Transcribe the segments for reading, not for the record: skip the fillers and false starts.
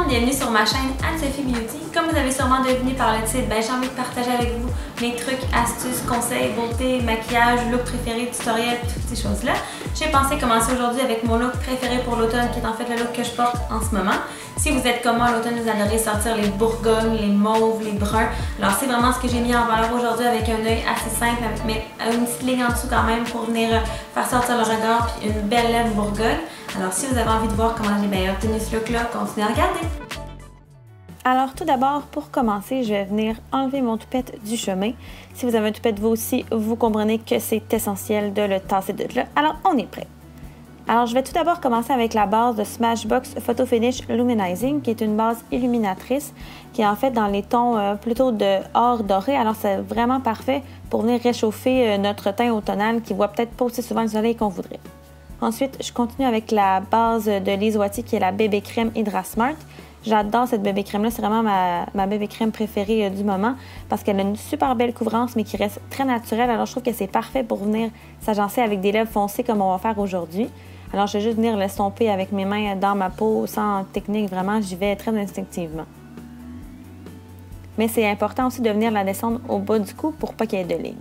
Bienvenue sur ma chaîne Anne-Sophie Beauty. Comme vous avez sûrement deviné par le titre, j'ai envie de partager avec vous mes trucs, astuces, conseils, beauté, maquillage, look préféré, tutoriel, toutes ces choses-là. J'ai pensé commencer aujourd'hui avec mon look préféré pour l'automne, qui est en fait le look que je porte en ce moment. Si vous êtes comme moi, à l'automne, vous adorez sortir les bourgognes, les mauves, les bruns. Alors c'est vraiment ce que j'ai mis en valeur aujourd'hui avec un œil assez simple, mais une petite ligne en dessous quand même pour venir faire sortir le regard puis une belle lèvre bourgogne. Alors si vous avez envie de voir comment j'ai obtenu ce look-là, continuez à regarder. Alors tout d'abord, pour commencer, je vais venir enlever mon toupette du chemin. Si vous avez un toupette vous aussi, vous comprenez que c'est essentiel de le tasser de là. Alors on est prêt. Alors je vais tout d'abord commencer avec la base de Smashbox Photo Finish Luminizing, qui est une base illuminatrice, qui est en fait dans les tons plutôt de or doré. Alors c'est vraiment parfait pour venir réchauffer notre teint automnal qui voit peut-être pas aussi souvent le soleil qu'on voudrait. Ensuite, je continue avec la base de Lise Wattier qui est la Bébé Crème Hydra Smart. J'adore cette bébé crème-là, c'est vraiment ma bébé crème préférée du moment parce qu'elle a une super belle couvrance mais qui reste très naturelle. Alors je trouve que c'est parfait pour venir s'agencer avec des lèvres foncées comme on va faire aujourd'hui. Alors je vais juste venir l'estomper avec mes mains dans ma peau sans technique, vraiment j'y vais très instinctivement. Mais c'est important aussi de venir la descendre au bas du cou pour pas qu'il y ait de lignes.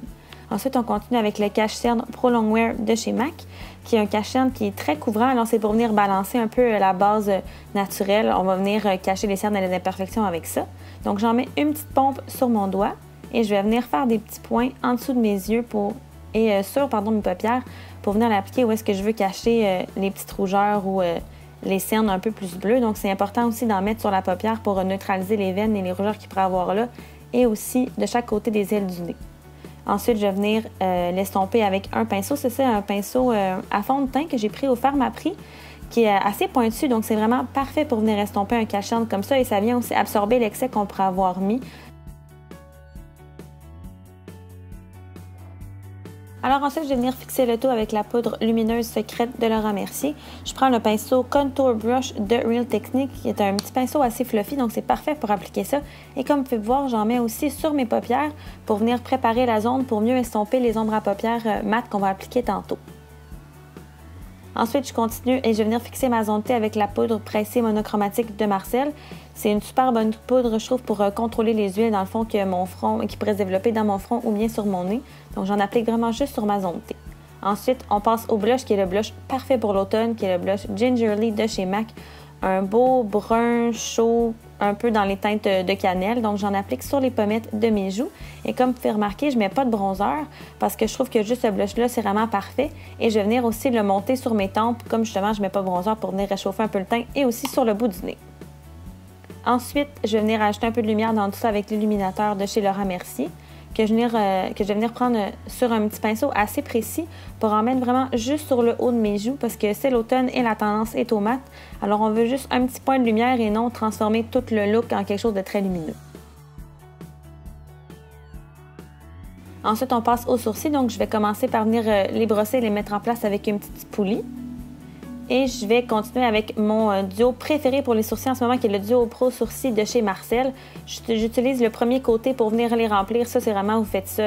Ensuite, on continue avec le cache-cerne Pro Longwear de chez MAC, qui est un cache-cerne qui est très couvrant. Alors, c'est pour venir balancer un peu la base naturelle. On va venir cacher les cernes et les imperfections avec ça. Donc, j'en mets une petite pompe sur mon doigt et je vais venir faire des petits points en dessous de mes yeux sur mes paupières pour venir l'appliquer où est-ce que je veux cacher les petites rougeurs ou les cernes un peu plus bleues. Donc, c'est important aussi d'en mettre sur la paupière pour neutraliser les veines et les rougeurs qu'il pourrait avoir là et aussi de chaque côté des ailes du nez. Ensuite, je vais venir l'estomper avec un pinceau. C'est un pinceau à fond de teint que j'ai pris au Pharmaprix, qui est assez pointu. Donc, c'est vraiment parfait pour venir estomper un cache-cerne comme ça. Et ça vient aussi absorber l'excès qu'on pourrait avoir mis. Alors ensuite, je vais venir fixer le tout avec la poudre lumineuse secrète de Laura Mercier. Je prends le pinceau Contour Brush de Real Technique, qui est un petit pinceau assez fluffy, donc c'est parfait pour appliquer ça. Et comme vous pouvez voir, j'en mets aussi sur mes paupières pour venir préparer la zone pour mieux estomper les ombres à paupières mates qu'on va appliquer tantôt. Ensuite, je continue et je vais venir fixer ma zone T avec la poudre pressée monochromatique de Marcel. C'est une super bonne poudre, je trouve, pour contrôler les huiles dans le fond qui pourraient se développer dans mon front ou bien sur mon nez. Donc, j'en applique vraiment juste sur ma zone T. Ensuite, on passe au blush qui est le blush parfait pour l'automne, qui est le blush Gingerly de chez MAC. Un beau brun chaud, un peu dans les teintes de cannelle. Donc, j'en applique sur les pommettes de mes joues. Et comme vous pouvez remarquer, je ne mets pas de bronzer parce que je trouve que juste ce blush-là, c'est vraiment parfait. Et je vais venir aussi le monter sur mes tempes, comme justement, je ne mets pas de bronzer pour venir réchauffer un peu le teint et aussi sur le bout du nez. Ensuite, je vais venir ajouter un peu de lumière dans tout ça avec l'illuminateur de chez Laura Mercier que je vais venir prendre sur un petit pinceau assez précis pour en mettre vraiment juste sur le haut de mes joues parce que c'est l'automne et la tendance est au mat. Alors, on veut juste un petit point de lumière et non transformer tout le look en quelque chose de très lumineux. Ensuite, on passe aux sourcils. Donc, je vais commencer par venir les brosser et les mettre en place avec une petite poulie. Et je vais continuer avec mon duo préféré pour les sourcils en ce moment, qui est le duo Pro Sourcils de chez Marcel. J'utilise le premier côté pour venir les remplir. Ça, c'est vraiment, vous faites ça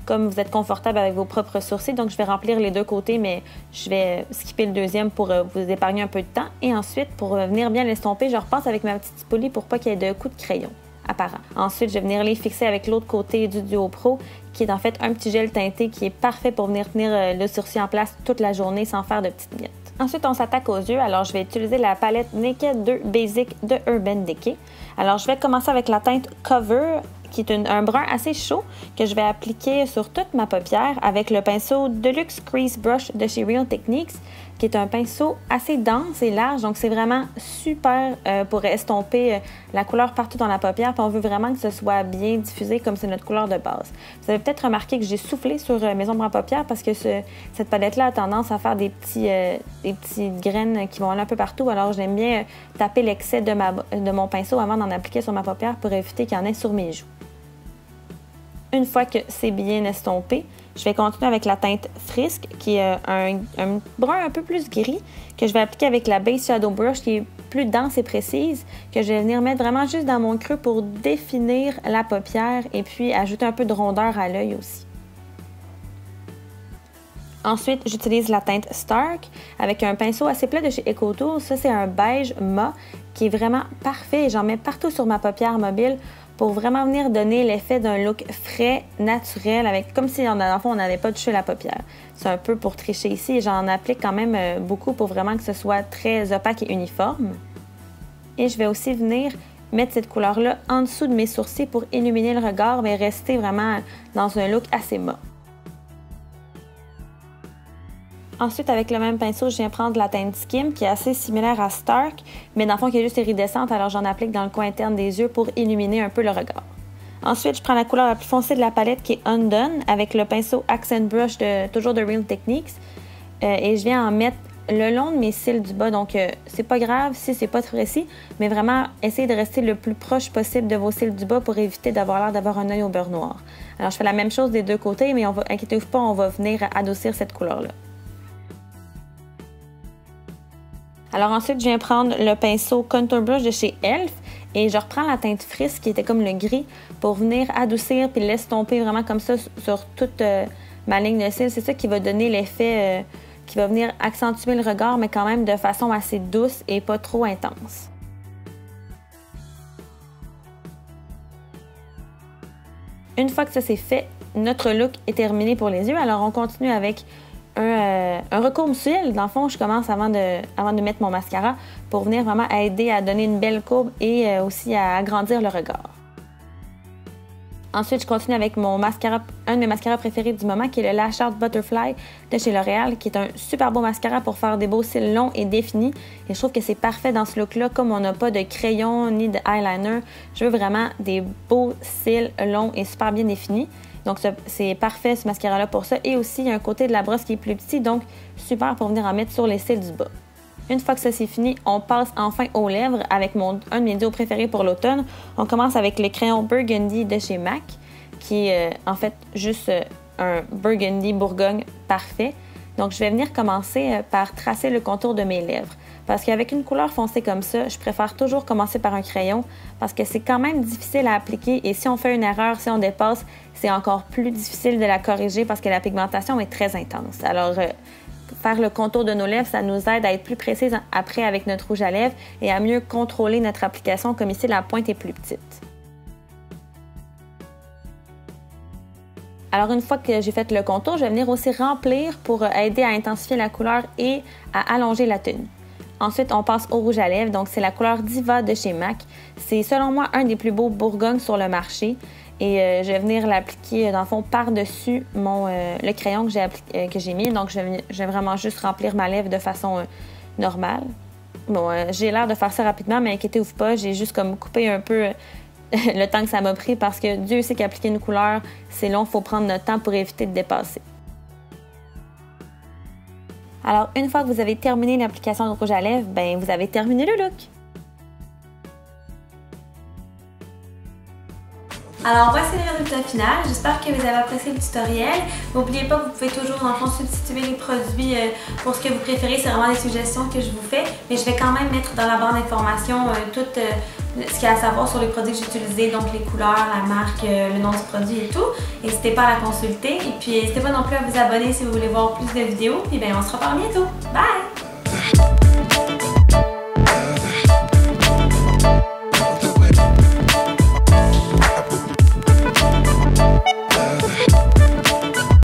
comme vous êtes confortable avec vos propres sourcils. Donc, je vais remplir les deux côtés, mais je vais skipper le deuxième pour vous épargner un peu de temps. Et ensuite, pour venir bien l'estomper, je repasse avec ma petite poulie pour pas qu'il y ait de coups de crayon apparent. Ensuite, je vais venir les fixer avec l'autre côté du duo Pro, qui est en fait un petit gel teinté qui est parfait pour venir tenir le sourcil en place toute la journée sans faire de petites miettes. Ensuite, on s'attaque aux yeux. Alors, je vais utiliser la palette Naked 2 Basic de Urban Decay. Alors, je vais commencer avec la teinte Cover, qui est un brun assez chaud que je vais appliquer sur toute ma paupière avec le pinceau Deluxe Crease Brush de chez Real Techniques, qui est un pinceau assez dense et large. Donc, c'est vraiment super pour estomper la couleur partout dans la paupière. Puis, on veut vraiment que ce soit bien diffusé comme c'est notre couleur de base. Vous avez peut-être remarqué que j'ai soufflé sur mes ombres à paupières parce que cette palette-là a tendance à faire des petites graines qui vont aller un peu partout. Alors, j'aime bien taper l'excès de mon pinceau avant d'en appliquer sur ma paupière pour éviter qu'il y en ait sur mes joues. Une fois que c'est bien estompé, je vais continuer avec la teinte Frisk, qui est un brun un peu plus gris, que je vais appliquer avec la Base Shadow Brush, qui est plus dense et précise que je vais venir mettre vraiment juste dans mon creux pour définir la paupière et puis ajouter un peu de rondeur à l'œil aussi. Ensuite, j'utilise la teinte Stark avec un pinceau assez plat de chez EcoTools. Ça, c'est un beige mat qui est vraiment parfait. J'en mets partout sur ma paupière mobile pour vraiment venir donner l'effet d'un look frais, naturel, avec comme si, dans le fond, on n'avait pas touché la paupière. C'est un peu pour tricher ici et j'en applique quand même beaucoup pour vraiment que ce soit très opaque et uniforme. Et je vais aussi venir mettre cette couleur-là en dessous de mes sourcils pour illuminer le regard, mais rester vraiment dans un look assez mat. Ensuite, avec le même pinceau, je viens prendre la teinte Skim qui est assez similaire à Stark, mais dans le fond qui est juste iridescente, alors j'en applique dans le coin interne des yeux pour illuminer un peu le regard. Ensuite, je prends la couleur la plus foncée de la palette qui est Undone avec le pinceau Accent Brush toujours de Real Techniques et je viens en mettre le long de mes cils du bas, donc c'est pas grave si c'est pas trop précis, mais vraiment essayez de rester le plus proche possible de vos cils du bas pour éviter d'avoir l'air d'avoir un œil au beurre noir. Alors je fais la même chose des deux côtés, mais inquiétez-vous pas, on va venir adoucir cette couleur-là. Alors ensuite, je viens prendre le pinceau Contour Brush de chez e.l.f. et je reprends la teinte Frise qui était comme le gris pour venir adoucir puis l'estomper vraiment comme ça sur toute ma ligne de cils. C'est ça qui va donner l'effet, qui va venir accentuer le regard, mais quand même de façon assez douce et pas trop intense. Une fois que ça c'est fait, notre look est terminé pour les yeux. Alors on continue avec un recourbe-cils. Dans le fond, je commence avant de mettre mon mascara pour venir vraiment aider à donner une belle courbe et aussi à agrandir le regard. Ensuite, je continue avec mon mascara, un de mes mascaras préférés du moment, qui est le Lash Out Butterfly de chez L'Oréal, qui est un super beau mascara pour faire des beaux cils longs et définis. Et je trouve que c'est parfait dans ce look-là, comme on n'a pas de crayon ni de eyeliner. Je veux vraiment des beaux cils longs et super bien définis. Donc, c'est parfait ce mascara-là pour ça. Et aussi, il y a un côté de la brosse qui est plus petit, donc super pour venir en mettre sur les cils du bas. Une fois que ça c'est fini, on passe enfin aux lèvres avec un de mes duos préférés pour l'automne. On commence avec le crayon Burgundy de chez MAC, qui est en fait juste un Burgundy Bourgogne parfait. Donc, je vais venir commencer par tracer le contour de mes lèvres. Parce qu'avec une couleur foncée comme ça, je préfère toujours commencer par un crayon parce que c'est quand même difficile à appliquer et si on fait une erreur, si on dépasse, c'est encore plus difficile de la corriger parce que la pigmentation est très intense. Alors, faire le contour de nos lèvres, ça nous aide à être plus précise après avec notre rouge à lèvres et à mieux contrôler notre application comme ici, la pointe est plus petite. Alors, une fois que j'ai fait le contour, je vais venir aussi remplir pour aider à intensifier la couleur et à allonger la tenue. Ensuite, on passe au rouge à lèvres. Donc, c'est la couleur Diva de chez MAC. C'est, selon moi, un des plus beaux Bourgogne sur le marché. Et je vais venir l'appliquer, dans le fond, par-dessus le crayon que j'ai mis. Donc, je vais vraiment juste remplir ma lèvre de façon normale. Bon, j'ai l'air de faire ça rapidement, mais inquiétez-vous pas, j'ai juste comme coupé un peu le temps que ça m'a pris parce que Dieu sait qu'appliquer une couleur, c'est long, il faut prendre notre temps pour éviter de dépasser. Alors, une fois que vous avez terminé l'application de rouge à lèvres, ben vous avez terminé le look. Alors voici le résultat final, j'espère que vous avez apprécié le tutoriel. N'oubliez pas que vous pouvez toujours dans le fond substituer les produits pour ce que vous préférez, c'est vraiment des suggestions que je vous fais. Mais je vais quand même mettre dans la barre d'informations tout ce qu'il y a à savoir sur les produits que j'ai utilisés, donc les couleurs, la marque, le nom du produit et tout. N'hésitez pas à la consulter et puis n'hésitez pas non plus à vous abonner si vous voulez voir plus de vidéos. Et bien on se reparle bientôt. Bye!